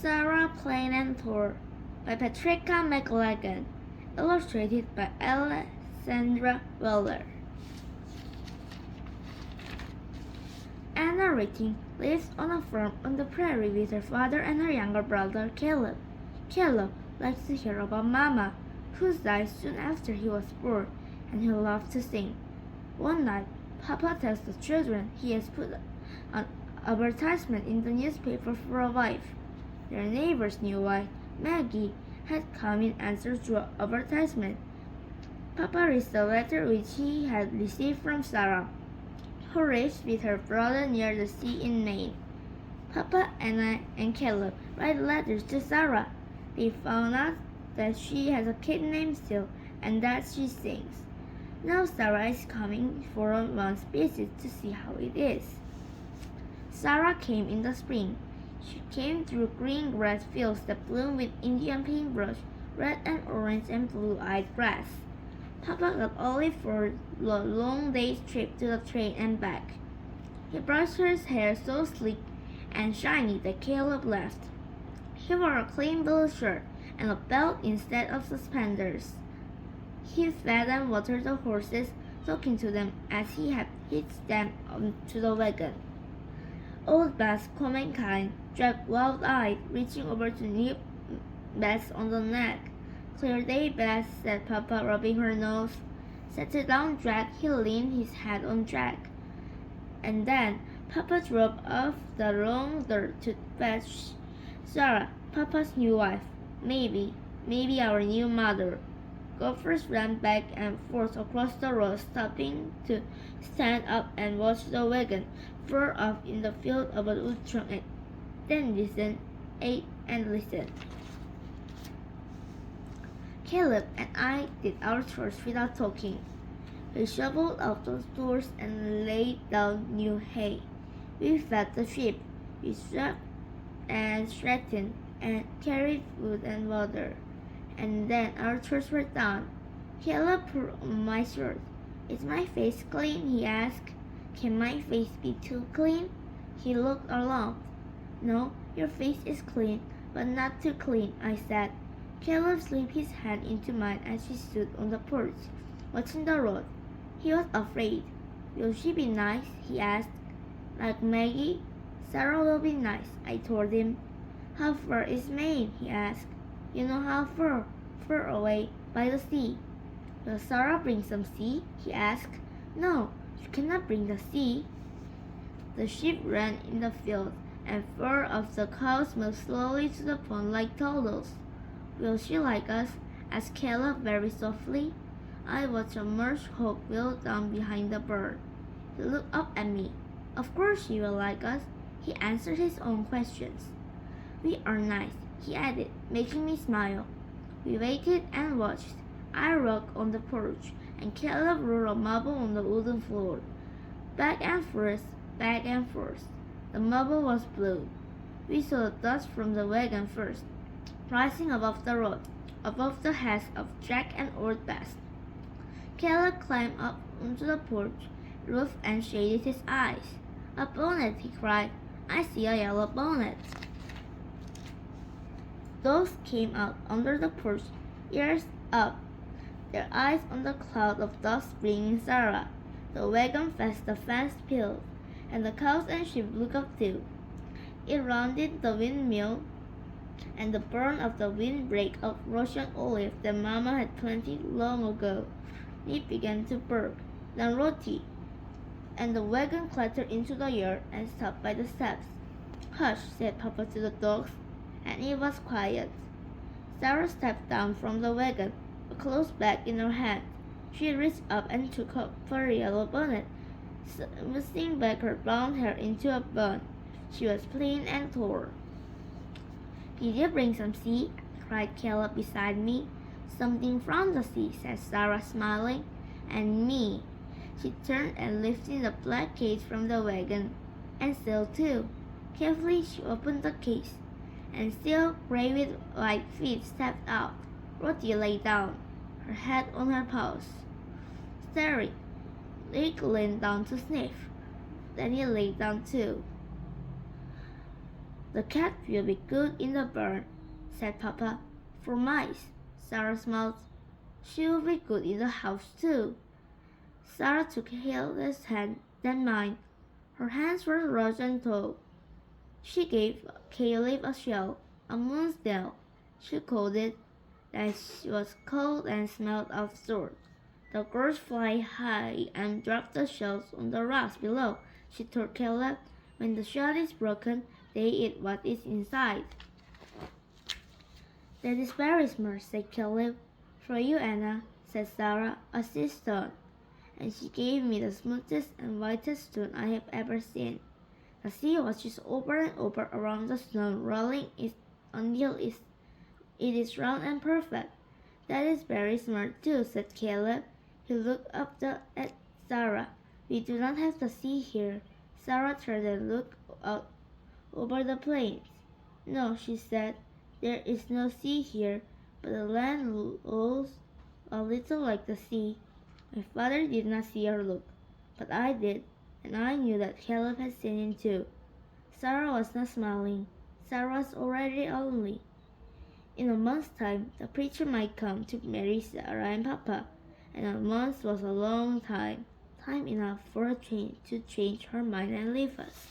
Sarah Plain and Thor by Patricia McLagan, illustrated by Alessandra Weller. Anna Ritchie lives on a farm on the prairie with her father and her younger brother Caleb. Caleb likes to hear about Mama, who died soon after he was born, and he loves to sing. One night, Papa tells the children he has put an advertisement in the newspaper for a wife. Their neighbor's new wife, Maggie, had come in answer to an advertisement. Papa reads the letter which he had received from Sarah, who lives with her brother near the sea in Maine. Papa, Anna, and Caleb write letters to Sarah. They found out that she has a kid named Sil and that she sings. Now Sarah is coming for a month's visit to see how it is. Sarah came in the spring. She came through green grass fields that bloom with Indian paintbrush, red and orange and blue-eyed grass. Papa got Olive for the long day's trip to the train and back. He brushed her hair so sleek and shiny that Caleb laughed. He wore a clean blue shirt and a belt instead of suspenders. He fed and watered the horses, talking to them as he had hitched them onto the wagon. Old Bess, calm and kind, dragged wild-eyed, reaching over to nip Bess on the neck. "Clear day, Bess," said Papa, rubbing her nose. "Settle down, Jack." He leaned his head on Jack. And then Papa drove off the long dirt to fetch Sarah, Papa's new wife. Maybe our new mother. Gophers ran back and forth across the road, stopping to stand up and watch the wagon far off in the field of a wood trunk, and then listen, ate, and listened. Caleb and I did our chores without talking. We shoveled out the stores and laid down new hay. We fed the sheep. We swept and straightened and carried food and water. And then our chores were done. Caleb put on my shirt. "Is my face clean?" he asked. "Can my face be too clean?" He looked alarmed. "No, your face is clean, but not too clean," I said. Caleb slipped his hand into mine as we stood on the porch, watching the road. He was afraid. "Will she be nice?" he asked. "Like Maggie?" "Sarah will be nice," I told him. "How far is Maine?" he asked. "You know how far? Far away, by the sea." "Will Sarah bring some sea?" he asked. "No, you cannot bring the sea." The sheep ran in the field, and 4 of the cows moved slowly to the pond like turtles. "Will she like us?" asked Caleb very softly. I watched a marsh hawk wheel down behind the bird. He looked up at me. "Of course she will like us." He answered his own questions. "We are nice," he added, making me smile. We waited and watched. I rocked on the porch, and Caleb rolled a marble on the wooden floor. Back and forth, back and forth. The marble was blue. We saw the dust from the wagon first, rising above the road, above the heads of Jack and Old Bess. Caleb climbed up onto the porch roof and shaded his eyes. "A bonnet," he cried. "I see a yellow bonnet." Dogs came out under the porch, ears up, their eyes on the cloud of dust bringing Sarah. The wagon passed the fence peeled, and the cows and sheep looked up too. It rounded the windmill and the burn of the windbreak of Russian olive that Mama had planted long ago. It began to bark, then Roti, and the wagon clattered into the yard and stopped by the steps. "Hush," said Papa to the dogs, and it was quiet. Sarah stepped down from the wagon, a closed bag in her hand. She reached up and took up her yellow bonnet, smoothing back her brown hair into a bun. She was plain and tall. "Did you bring some sea?" cried Caleb beside me. "Something from the sea," said Sarah, smiling. "And me." She turned and lifted the black case from the wagon. "And Sil too." Carefully she opened the case, and Sil, gray with white feet, stepped out. Roti lay down, her head on her paws, staring. Rick leaned down to sniff. Then he lay down too. The cat will be good in the barn, said Papa. For mice, Sarah smiled. She will be good in the house too. Sarah took Caleb's hand, then mine. Her hands were large and tall. She gave Caleb a shell, a moonsnail, she called it, that was cold and smelled of salt. The girls fly high and drop the shells on the rocks below, she told Caleb. When the shell is broken, they eat what is inside. That is very smart, said Caleb. For you, Anna, said Sarah, a sea stone. And she gave me the smoothest and whitest stone I have ever seen. The sea washes over and over around the stone, rolling it until it is round and perfect. That is very smart too, said Caleb. He looked up at Sarah. We do not have the sea here. Sarah turned and looked out over the plains. No, she said, there is no sea here, but the land looks a little like the sea. My father did not see or look, but I did, and I knew that Caleb had seen him too. Sarah was not smiling. Sarah was already lonely. In a month's time, the preacher might come to marry Sarah and Papa, and a month was a long time, time enough for a change to change her mind and leave us.